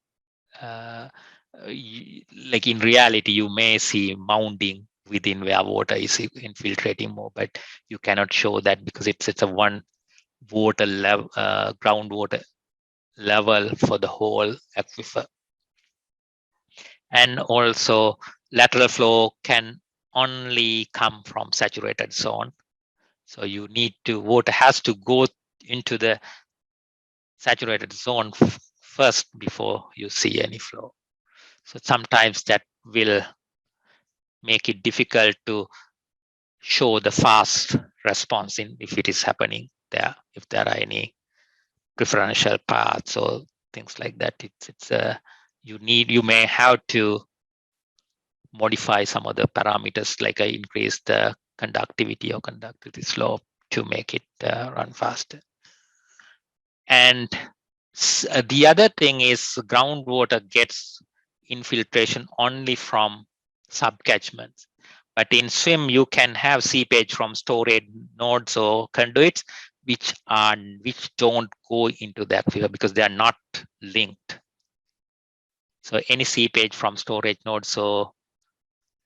like in reality, you may see mounding within where water is infiltrating more, but you cannot show that because it's a one water level, groundwater level for the whole aquifer. And also lateral flow can only come from saturated zone. So you need to, water has to go into the saturated zone first before you see any flow. So sometimes that will make it difficult to show the fast response in if it is happening there, if there are any preferential paths or things like that. It's you may have to modify some other parameters like increase the conductivity or conductivity slope to make it run faster. And the other thing is groundwater gets infiltration only from subcatchments. But in swim, you can have seepage from storage nodes or conduits, which don't go into the aquifer because they are not linked. So any seepage from storage nodes or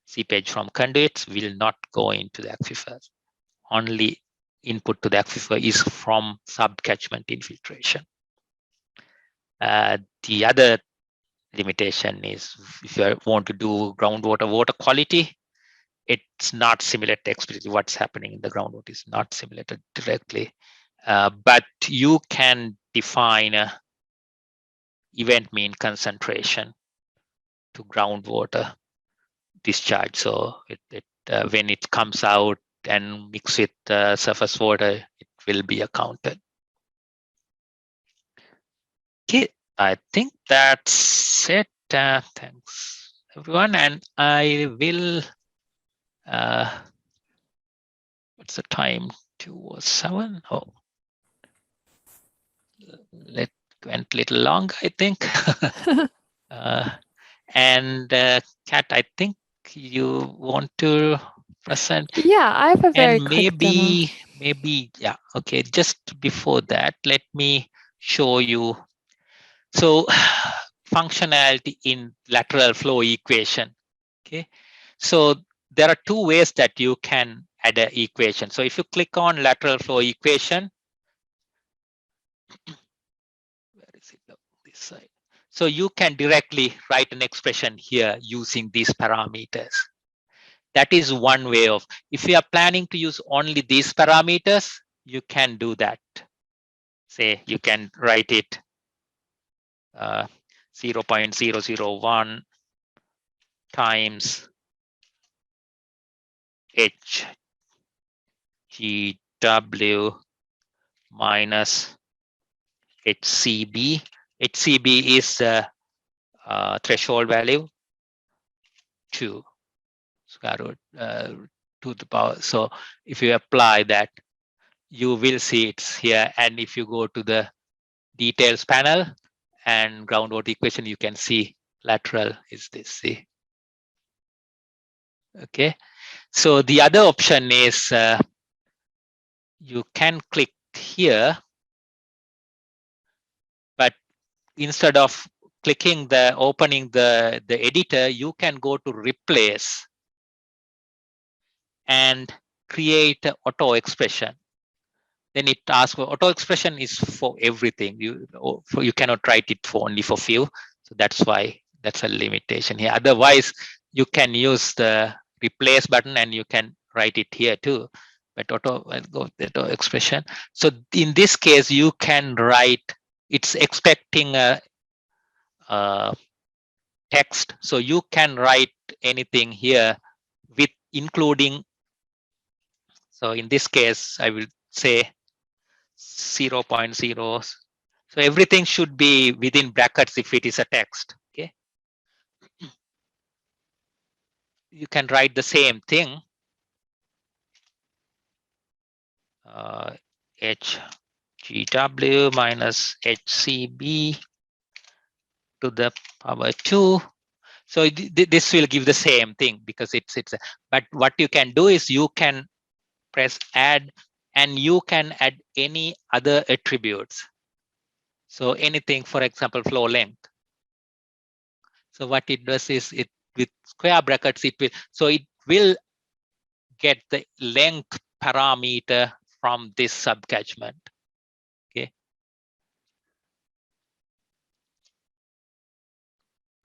seepage from conduits will not go into the aquifer. Only input to the aquifer is from subcatchment infiltration. The other limitation is if you want to do groundwater water quality, it's not simulated explicitly. What's happening in the groundwater is not simulated directly, but you can define a event mean concentration to groundwater discharge. So when it comes out and mix with surface water, it will be accounted. Okay, I think that's it. Thanks everyone, and I will. What's the time? 2:07. Oh, it went a little long, I think. And Kat, I think you want to present. Yeah, I have a very and quick demo. maybe, yeah. Okay, just before that, let me show you. So functionality in lateral flow equation. Okay, so there are two ways that you can add an equation. So if you click on lateral flow equation, where is it? Oh, this side. So you can directly write an expression here using these parameters. That is one way of, if you are planning to use only these parameters, you can do that. Say you can write it 0.001 times HGW minus HCB. HCB is the threshold value 2 square root to the power. So if you apply that, you will see it's here. And if you go to the details panel and groundwater equation, you can see lateral is this. See. Okay. So the other option is you can click here, but instead of clicking opening the editor, you can go to replace and create an auto expression. Then it asks for auto expression is for everything. You cannot write it for only for few. So that's why that's a limitation here. Otherwise, you can use the replace button and you can write it here too. But auto expression. So in this case, you can write. It's expecting a text. So you can write anything here with including. So in this case, I will say 0.0. So everything should be within brackets if it is a text. Okay. You can write the same thing. HGW minus HCB to the power 2. So this will give the same thing because it's but what you can do is you can press add and you can add any other attributes. So anything, for example, flow length. So what it does is it with square brackets, it will get the length parameter from this subcatchment. Okay.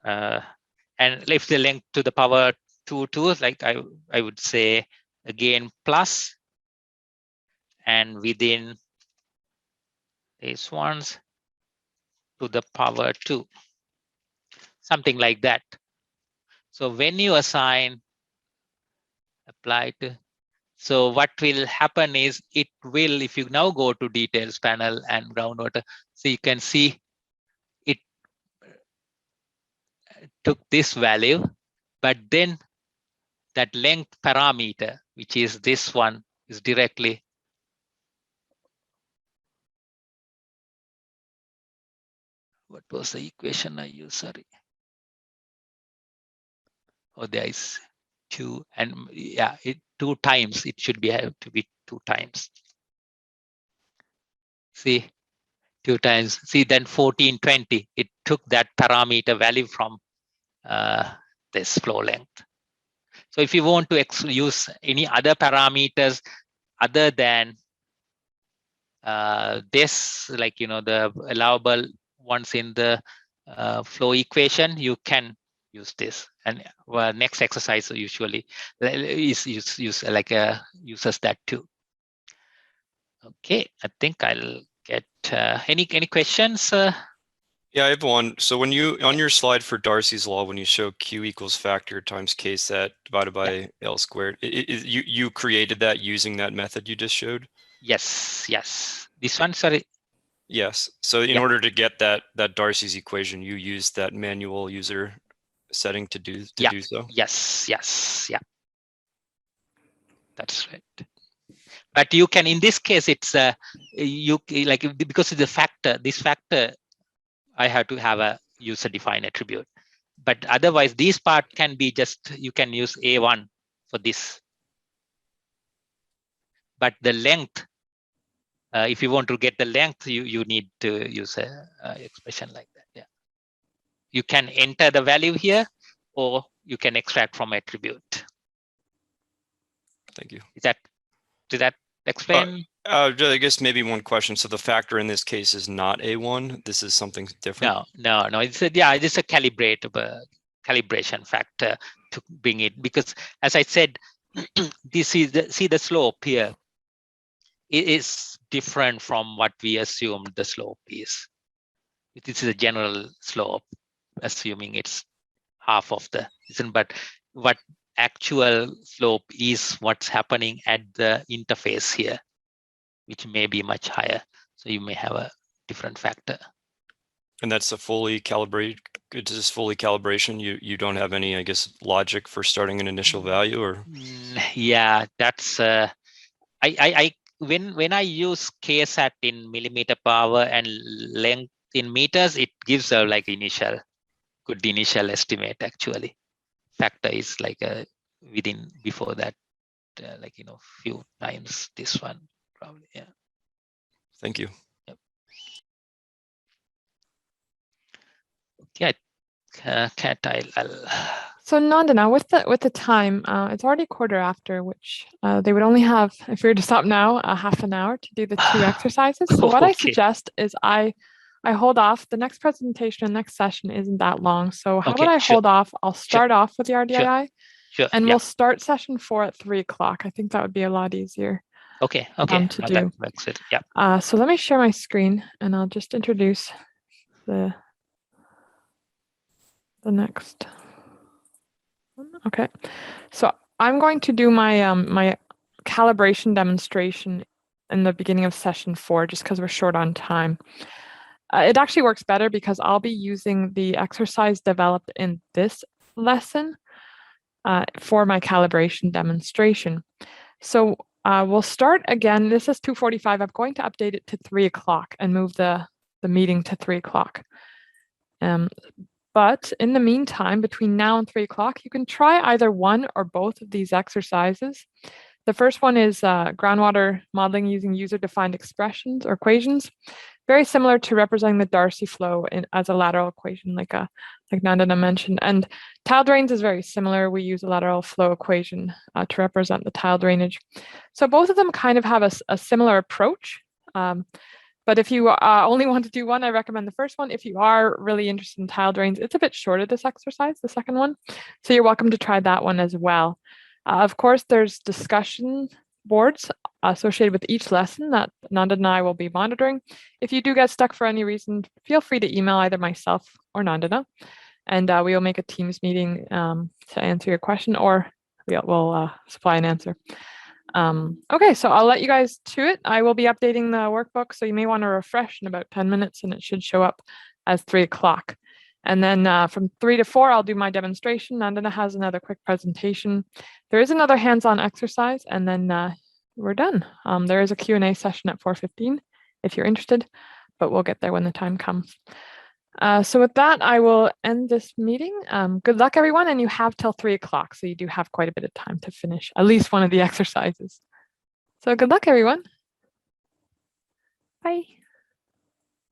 And if the length to the power 2, like I would say again plus, and within these ones to the power 2, something like that. So when you assign apply to, so what will happen is it will, if you now go to details panel and groundwater, so you can see it took this value, but then that length parameter, which is this one, is directly what was the equation I used? Sorry. Oh, there is 2, and yeah, it 2 times. It should be have to be 2 times. See, 2 times. See, then 1420. It took that parameter value from this flow length. So if you want to use any other parameters other than this, like the allowable ones in the flow equation, you can use this. And next exercise usually is use like uses that too. Okay, I think I'll get any questions. Yeah, I have one. So when you on your slide for Darcy's law, when you show Q equals factor times K set divided by L squared, you created that using that method you just showed? Yes. This one, sorry. Yes. So in order to get that Darcy's equation, you used that manual user setting to do so? Yes. Yeah. That's right. But you can, in this case, it's you like, because it's a factor, this factor, I have to have a user defined attribute. But otherwise, this part can be just, you can use A1 for this. But the length, if you want to get the length, you need to use a expression like that. Yeah. You can enter the value here, or you can extract from attribute. Thank you. Did that explain? I guess maybe one question. So the factor in this case is not A1. This is something different. No. It's a calibration factor to bring it, because as I said, this is the slope here. It is different from what we assumed the slope is. This is a general slope, assuming it's half of the reason, but what actual slope is what's happening at the interface here, which may be much higher. So you may have a different factor. And that's a fully calibrated, it's just fully calibration. You don't have any, I guess, logic for starting an initial value, or? Yeah, that's when I use KSAT in millimeter per hour and length in meters, it gives a like good initial estimate. Actually, factor is like before that, like few times this one probably. Yeah. Thank you. Yep. Okay, Kat, I'll. So Nanda, now with the time, it's already 1/4 after, which they would only have, if we were to stop now, a half an hour to do the 2 exercises. So what I suggest is I hold off. The next presentation and next session isn't that long. So how about I hold off? I'll start off with the RDII, and we'll start session 4 at 3 o'clock. I think that would be a lot easier. Okay. To do. That makes it. Yeah. So let me share my screen, and I'll just introduce the next. Okay, so I'm going to do my my calibration demonstration in the beginning of session 4, just because we're short on time. It actually works better because I'll be using the exercise developed in this lesson for my calibration demonstration. So we'll start again. This is 2:45. I'm going to update it to 3 o'clock and move the meeting to 3 o'clock. But in the meantime, between now and 3 o'clock, you can try either one or both of these exercises. The first one is groundwater modeling using user-defined expressions or equations, very similar to representing the Darcy flow as a lateral equation, like Nandana mentioned. And tile drains is very similar. We use a lateral flow equation to represent the tile drainage. So both of them kind of have a similar approach. But if you only want to do one, I recommend the first one. If you are really interested in tile drains, it's a bit shorter, this exercise, the second one. So you're welcome to try that one as well. Of course, there's discussion boards associated with each lesson that Nanda and I will be monitoring. If you do get stuck for any reason, feel free to email either myself or Nandana, and we will make a Teams meeting to answer your question, or we'll supply an answer. Okay, so I'll let you guys to it. I will be updating the workbook, so you may want to refresh in about 10 minutes, and it should show up as 3 o'clock. And then from 3 to 4, I'll do my demonstration. Nandana has another quick presentation. There is another hands-on exercise, and then we're done. There is a Q&A session at 4:15 if you're interested, but we'll get there when the time comes. So with that, I will end this meeting. Good luck, everyone, and you have till 3 o'clock, so you do have quite a bit of time to finish at least one of the exercises. So good luck, everyone. Bye.